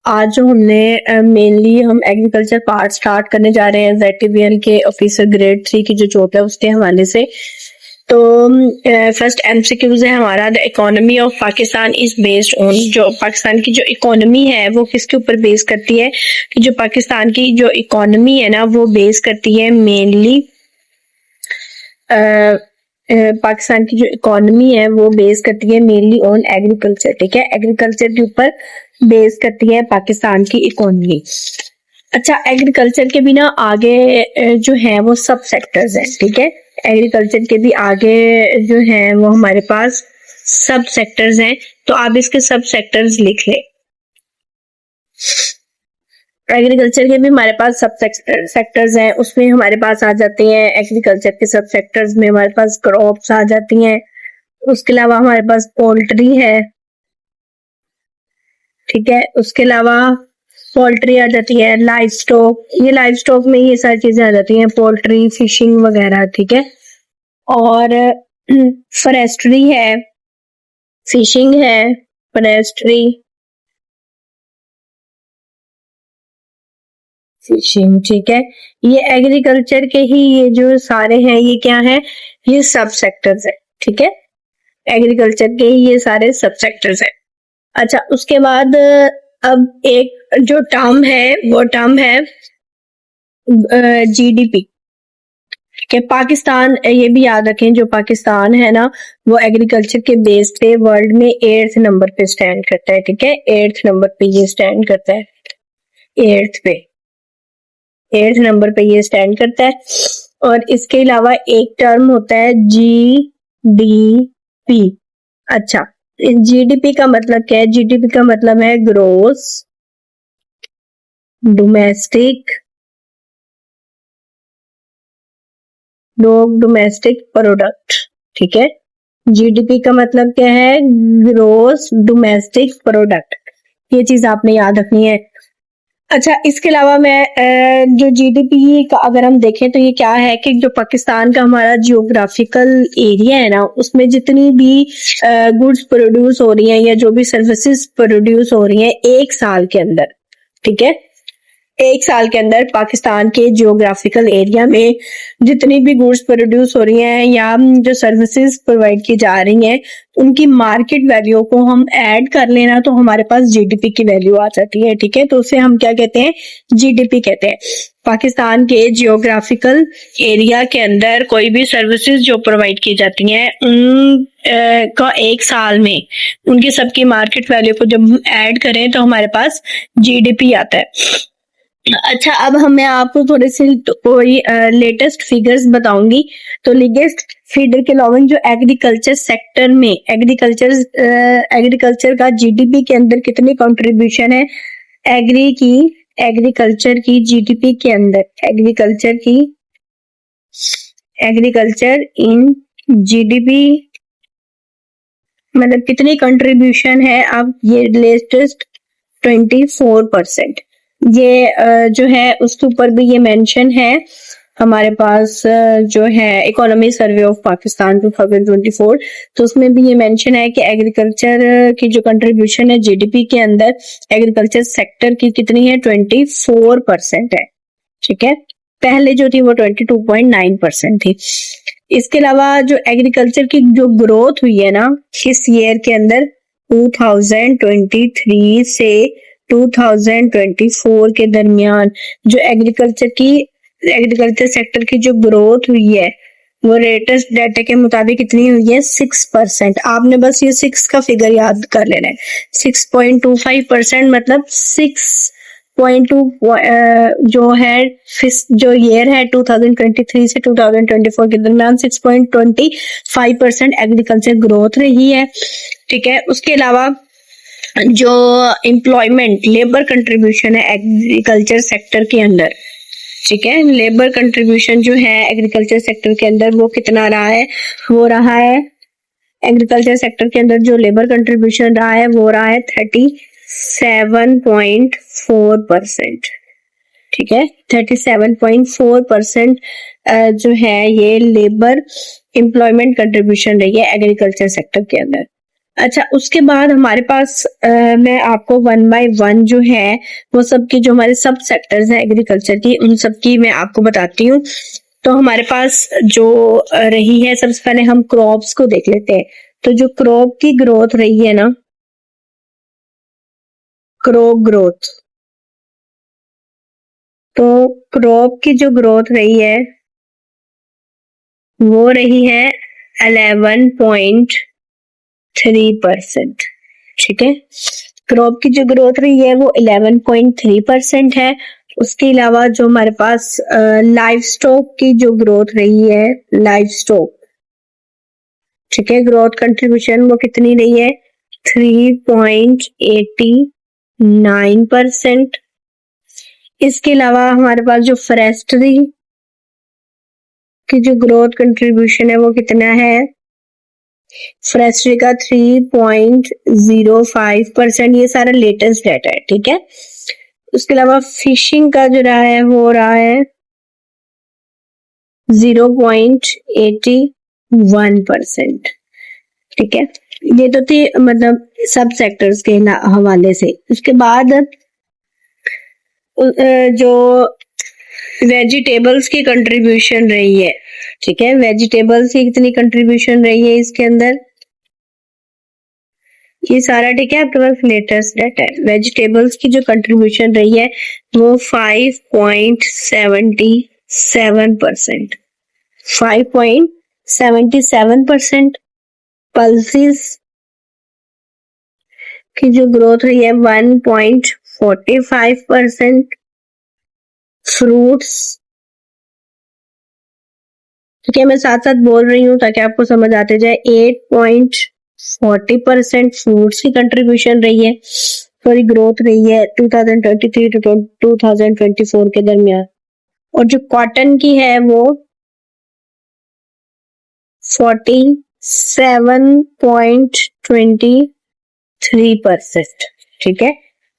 आज जो हमने मेनली हम एग्रीकल्चर पार्ट स्टार्ट करने जा रहे हैं ZTVL के ऑफिसर ग्रेड 3 की जो जॉब है उसके हवाले से। तो फर्स्ट MCQs है हमारा, the economy of Pakistan is based on, जो पाकिस्तान की जो इकोनॉमी है वो किसके ऊपर बेस करती है, कि जो पाकिस्तान की जो इकोनॉमी है ना वो बेस करती है मेनली पाकिस्तान की जो इकोनॉमी है वो बेस करती है मेनली ऑन एग्रीकल्चर। ठीक है, एग्रीकल्चर के ऊपर बेस करती है पाकिस्तान की इकोनॉमी। अच्छा, एग्रीकल्चर के भी ना आगे जो है वो सब सेक्टर्स हैं। ठीक है, एग्रीकल्चर के भी आगे जो है वो हमारे पास सब सेक्टर्स हैं, तो आप इसके सब सेक्टर्स लिख ले। एग्रीकल्चर के भी हमारे पास सब सेक्टर्स हैं, उसमें हमारे पास आ जाते हैं एग्रीकल्चर के सब सेक्टर्स में हमारे पास क्रॉप्स आ जाती हैं, उसके अलावा हमारे पास पोल्ट्री है। ठीक है, उसके अलावा पोल्ट्री आ जाती है, लाइव स्टॉक, ये लाइव स्टॉक में ये सारी चीजें आ जाती हैं, पोल्ट्री, फिशिंग वगैरह। ठीक है, और फॉरेस्ट्री है, फिशिंग है, फॉरेस्ट्री, फिशिंग। ठीक है, ये एग्रीकल्चर के ही ये जो सारे हैं ये क्या है, ये सब सेक्टर्स है। ठीक है, एग्रीकल्चर के ही ये सारे सब सेक्टर्स है। अच्छा, उसके बाद अब एक जो टर्म है वो टर्म है GDP के पाकिस्तान, ये भी याद रखें जो पाकिस्तान है ना वो एग्रीकल्चर के बेस पे वर्ल्ड में 8th नंबर पे स्टैंड करता है। ठीक है, 8th नंबर पे ये स्टैंड करता है, 8th नंबर पे ये स्टैंड करता है। और इसके अलावा एक टर्म होता है GDP। अच्छा, GDP का मतलब क्या है? GDP का मतलब है ग्रोस डोमेस्टिक प्रोडक्ट। ठीक है, GDP का मतलब क्या है? Gross domestic product. ये चीज आपने याद रखनी है। अच्छा, इसके अलावा मैं जो GDP का अगर हम देखें तो ये क्या है कि जो पाकिस्तान का हमारा जियोग्राफिकल एरिया है ना उसमें जितनी भी गुड्स प्रोड्यूस हो रही हैं या जो भी सर्विसेज प्रोड्यूस हो रही हैं एक साल के अंदर, ठीक है, एक साल के अंदर पाकिस्तान के जियोग्राफिकल एरिया में जितनी भी गुड्स प्रोड्यूस हो रही हैं या जो सर्विसेज प्रोवाइड की जा रही हैं उनकी मार्केट वैल्यू को हम ऐड कर लेना तो हमारे पास GDP की वैल्यू आ जाती है। ठीक है, तो उसे हम क्या कहते हैं? GDP कहते हैं। पाकिस्तान के जियोग्राफिकल एरिया के अंदर कोई भी सर्विसेज जो प्रोवाइड की जाती हैं उन का एक साल में उनकी सबकी मार्केट वैल्यू को जब हम ऐड करें तो हमारे पास GDP आता है। अच्छा, अब मैं आपको थोड़े से कोई लेटेस्ट फिगर्स बताऊंगी। तो लेटेस्ट फिगर के अलावा जो एग्रीकल्चर सेक्टर में एग्रीकल्चर का GDP के अंदर कितनी कंट्रीब्यूशन है, एग्रीकल्चर की GDP के अंदर, एग्रीकल्चर इन GDP मतलब कितनी कंट्रीब्यूशन है? अब ये लेटेस्ट 24%। ये जो है उसके ऊपर भी ये मेंशन है हमारे पास जो है इकोनॉमी सर्वे ऑफ पाकिस्तान 2024, तो उसमें भी ये मेंशन है कि एग्रीकल्चर की जो कंट्रीब्यूशन है GDP के अंदर एग्रीकल्चर सेक्टर की कितनी है? 24% है। ठीक है, पहले जो थी वो 22.9% थी। इसके अलावा जो एग्रीकल्चर की जो ग्रोथ हुई है ना इस ईयर के अंदर 2023 से 2024 के दरमियान जो एग्रीकल्चर सेक्टर की जो ग्रोथ हुई है वो लेटेस्ट डाटा के मुताबिक कितनी हुई है? 6%। आपने बस ये 6 का फिगर याद कर लेना है। 6.25% मतलब 6.2 जो है जो ईयर है 2023 से 2024 के दरमियान 6.25% एग्रीकल्चर ग्रोथ रही है। ठीक है, उसके अलावा जो एम्प्लॉयमेंट लेबर कंट्रीब्यूशन है एग्रीकल्चर सेक्टर के अंदर, ठीक है, लेबर कंट्रीब्यूशन जो है एग्रीकल्चर सेक्टर के अंदर वो कितना रहा है? वो रहा है एग्रीकल्चर सेक्टर के अंदर जो लेबर कंट्रीब्यूशन रहा है वो रहा है 37.4%। ठीक है, 37.4% जो है ये लेबर एम्प्लॉयमेंट कंट्रीब्यूशन रही है एग्रीकल्चर सेक्टर के अंदर। अच्छा, उसके बाद हमारे पास मैं आपको वन बाय वन जो है वो सब के जो हमारे सब सेक्टर्स हैं एग्रीकल्चर की, उन सब की मैं आपको बताती हूँ। तो हमारे पास जो रही है, सबसे पहले हम क्रॉप्स को देख लेते हैं। तो जो क्रॉप की ग्रोथ रही है ना, क्रॉप ग्रोथ, तो क्रॉप की जो ग्रोथ रही है वो रही है 11.3%। ठीक है, क्रॉप की जो ग्रोथ रही है वो 11.3% है। उसके अलावा जो हमारे पास लाइव स्टॉक की जो ग्रोथ रही है, लाइव स्टॉक, ठीक है, ग्रोथ कंट्रीब्यूशन वो कितनी रही है, 3.89%। इसके अलावा हमारे पास जो फॉरेस्ट्री की जो ग्रोथ कंट्रीब्यूशन है वो कितना है, फॉरेस्ट्री का 3.05%। ये सारा लेटेस्ट डाटा है। ठीक है, उसके अलावा फिशिंग का जो रहा है वो रहा है 0.81%। ठीक है, ये तो थी मतलब सब सेक्टर्स के हवाले से। उसके बाद जो वेजिटेबल्स की कंट्रीब्यूशन रही है, ठीक है, वेजिटेबल्स की कितनी कंट्रीब्यूशन रही है इसके अंदर, ये सारा ठीक है आपके पास लेटेस्ट डाटा है। वेजिटेबल्स की जो कंट्रीब्यूशन रही है वो 5.77%, 5.77%। पल्सेस की जो ग्रोथ रही है 1.45%। फ्रूट्स, ठीक है, मैं साथ साथ बोल रही हूँ ताकि आपको समझ आते जाए, 8.40% फ्रूट्स की कंट्रीब्यूशन रही है, सॉरी ग्रोथ रही है 2023 टू 2024 के दरमियान। और जो कॉटन की है वो 47.23%। ठीक है,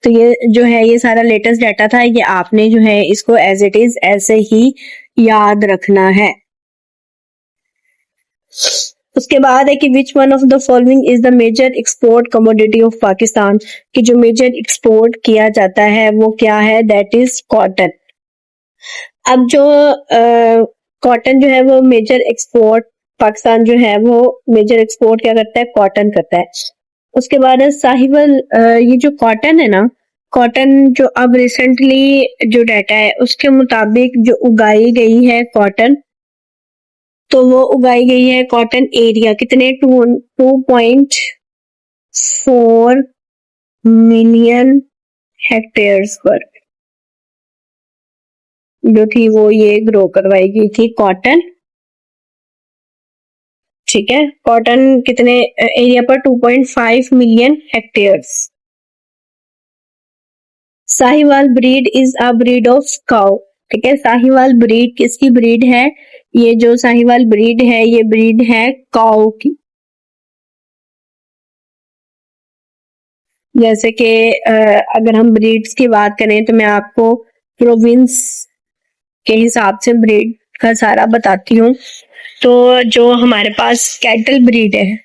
तो ये जो है ये सारा लेटेस्ट डाटा था, ये आपने जो है इसको एज इट इज ऐसे ही याद रखना है। उसके बाद है कि which one of the following is the major export commodity of Pakistan, कि जो मेजर एक्सपोर्ट किया जाता है वो क्या है, दैट इज कॉटन। अब जो कॉटन जो है वो मेजर एक्सपोर्ट, पाकिस्तान जो है वो मेजर एक्सपोर्ट क्या करता है, कॉटन करता है। उसके बाद है साहिवाल, ये जो कॉटन है ना, कॉटन जो अब रिसेंटली जो डाटा है उसके मुताबिक जो उगाई गई है कॉटन, तो वो उगाई गई है कॉटन एरिया कितने, 2.4 मिलियन हेक्टेयर्स पर जो थी वो ये ग्रो करवाई गई थी कॉटन। ठीक है, कॉटन कितने एरिया पर, 2.5 million hectares. Sahiwal breed is a breed of cow, ठीक है, साहिवाल ब्रीड किसकी ब्रीड है, ये जो साहिवाल ब्रीड है ये ब्रीड है काउ की। जैसे कि अगर हम ब्रीड्स की बात करें तो मैं आपको प्रोविंस के हिसाब से ब्रीड का सारा बताती हूँ। तो जो हमारे पास कैटल ब्रीड है,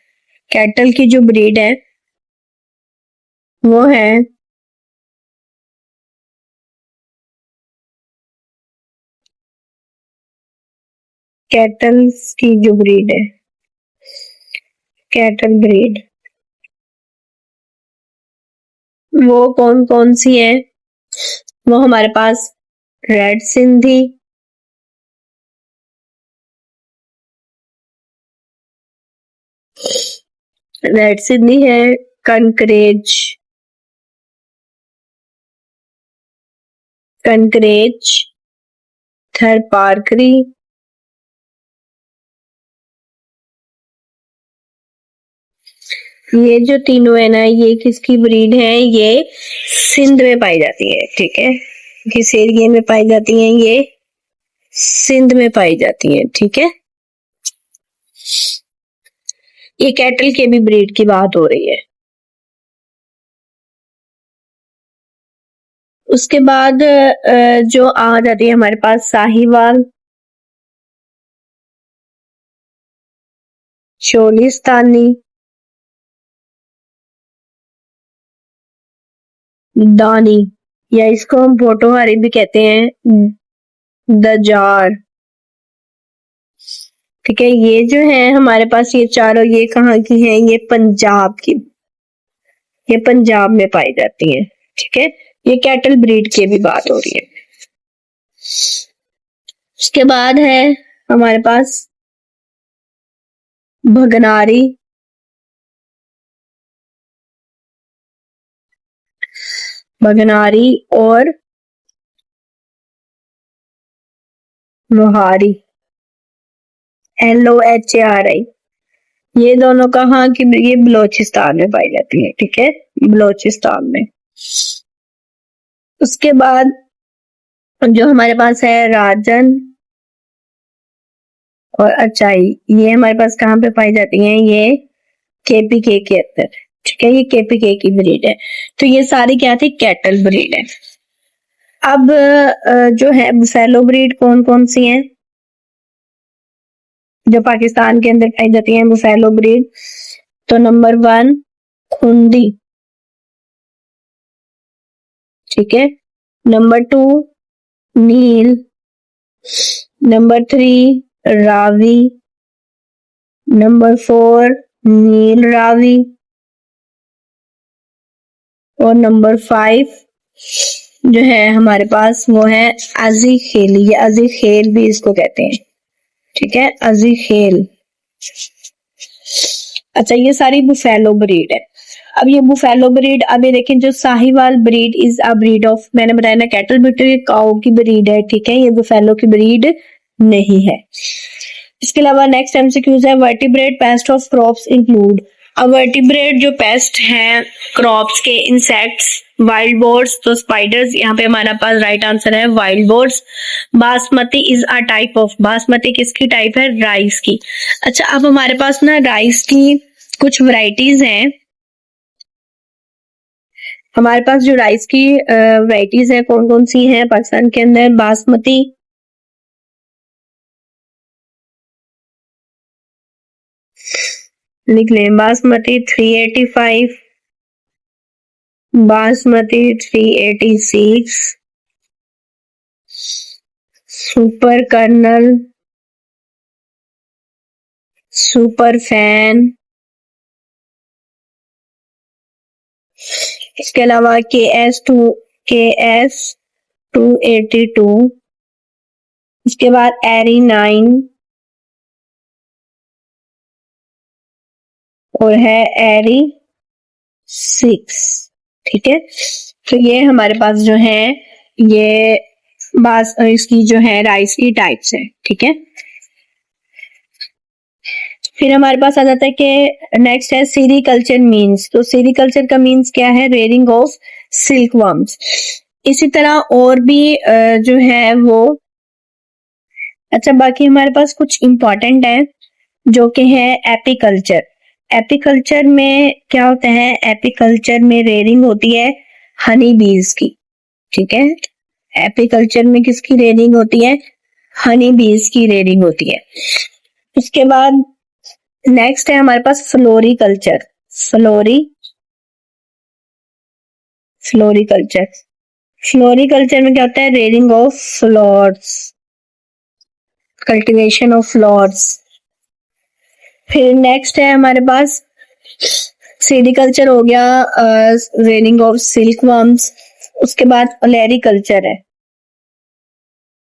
कैटल की जो ब्रीड है वो है कैटल्स की जो ब्रीड है, कैटल ब्रीड वो कौन कौन सी है, वो हमारे पास रेड सिंधी, रेड सिंधी है, कंकरेज, कंकरेज, थर पारकरी, ये जो तीनों है ना ये किसकी ब्रीड है, ये सिंध में पाई जाती है। ठीक है, किस एरिया में पाई जाती हैं, ये सिंध में पाई जाती है। ठीक है, ये कैटल के भी ब्रीड की बात हो रही है। उसके बाद जो आ जाती है हमारे पास साहिवाल, चोलिस्तानी, दानी, या इसको हम पोटोहारी भी कहते हैं, द जार। ठीक है, ये जो है हमारे पास ये चारों, ये कहाँ की हैं? ये पंजाब की, ये पंजाब में पाई जाती हैं। ठीक है, ये कैटल ब्रीड की भी बात हो रही है। उसके बाद है हमारे पास भगनारी, भगनारी और लोहारी, LOHARI। ये दोनों कहाँ की? ये बलोचिस्तान में पाई जाती है। ठीक है, बलोचिस्तान में। उसके बाद जो हमारे पास है राजन और अचाई, ये हमारे पास कहाँ पे पाई जाती हैं? ये KPK के अंदर। ठीक है, ये KPK की ब्रीड है। तो ये सारी क्या थी? कैटल ब्रीड है। अब जो है बुफेलो ब्रीड कौन कौन सी हैं जो पाकिस्तान के अंदर पाई जाती हैं? बुफेलो ब्रीड, तो नंबर 1 खुंदी, ठीक है, नंबर 2 नील, नंबर 3 रावी, नंबर 4 नील रावी, और नंबर 5 जो है हमारे पास वो है अजी खेली, या अजी खेल भी इसको कहते हैं। ठीक है, अजी खेल। अच्छा, ये सारी बुफेलो ब्रीड है। अब ये बुफेलो ब्रीड, अब ये देखें, जो Sahiwal breed is a breed of, मैंने बताया ना कैटल ब्रीड, तो ये काऊ की ब्रीड है। ठीक है, ये बुफेलो की ब्रीड नहीं है। इसके अलावा नेक्स्ट एमसीक्यूज है vertebrate paste of crops include. अब वर्टिब्रेट जो पेस्ट हैं क्रॉप्स के, इंसेक्ट्स, वाइल्ड बोर्ड्स, तो स्पाइडर्स, यहाँ पे हमारा पास राइट आंसर है wild boards. Basmati is a type of, basmati किसकी टाइप है? राइस की। अच्छा, अब हमारे पास ना राइस की कुछ वैरायटीज हैं। हमारे पास जो राइस की वैरायटीज है कौन कौन सी हैं पाकिस्तान के अंदर? बासमती, लिख लें, basmati 385, basmati 386, super kernel, super fine, इसके अलावा KS282, इसके बाद एरी 9 और है एरी 6। ठीक है, तो ये हमारे पास जो है ये इसकी जो है राइस की टाइप्स है। ठीक है, फिर हमारे पास आ जाता है कि नेक्स्ट है सीरीकल्चर मीन्स। तो सीरीकल्चर का मीन्स क्या है? Rearing of silkworms. इसी तरह और भी जो है वो, अच्छा बाकी हमारे पास कुछ इंपॉर्टेंट है जो कि है एपीकल्चर। एपीकल्चर में क्या होता है? एपीकल्चर में रेयरिंग होती है हनी बीज की। ठीक है, एपीकल्चर में किसकी रेयरिंग होती है? हनी बीज की रेयरिंग होती है। उसके बाद नेक्स्ट है हमारे पास फ्लोरिकल्चर। फ्लोरिकल्चर, फ्लोरिकल्चर में क्या होता है? Rearing of flowers, cultivation of flowers. फिर नेक्स्ट है हमारे पास सेरिकल्चर हो गया, रेयरिंग ऑफ सिल्कवर्म्स। उसके बाद ओलेरिकल्चर है,